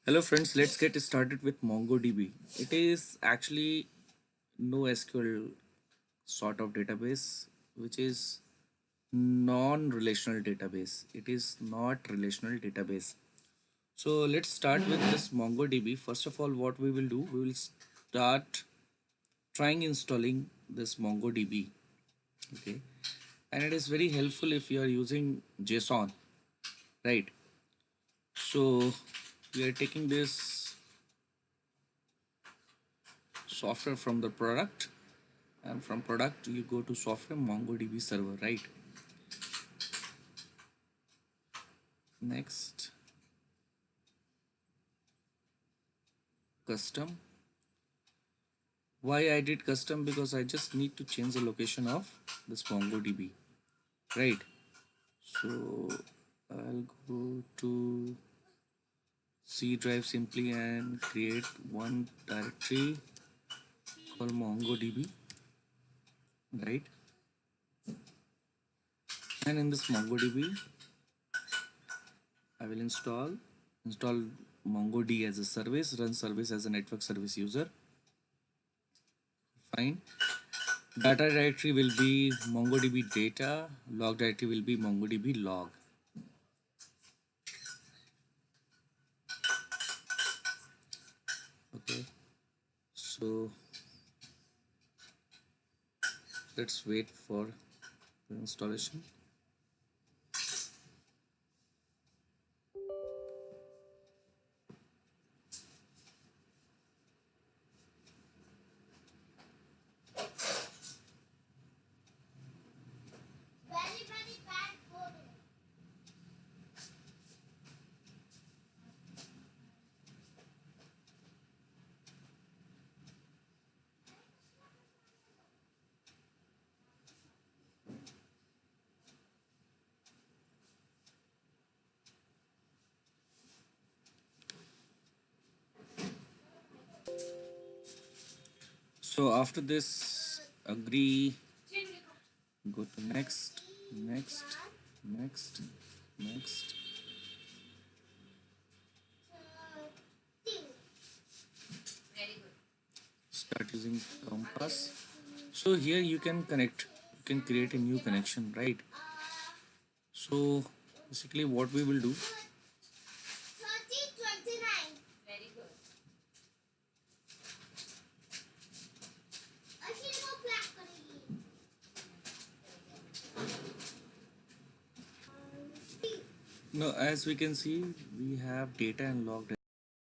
Hello friends, let's get started with MongoDB. It is actually NoSQL sort of database which is non-relational database. It is not relational database. So let's start with this MongoDB. First of all, what we will do, we will start trying installing this MongoDB. Okay, and it is very helpful if you are using JSON, right? So we are taking this software from the product, and from product you go to software MongoDB server, right? Next, custom. Why I did custom? Because I just need to change the location of this MongoDB, right? So I'll go to C drive simply and create one directory called MongoDB, right? And in this MongoDB I will install MongoDB as a service, run service as a network service user. Fine. Data directory will be MongoDB data, log directory will be MongoDB log. Okay, so let's wait for the installation. So after this, agree, go to next, next, next, next. Start using compass. So here you can connect, you can create a new connection, right? So basically what we will do, now as we can see we have data and log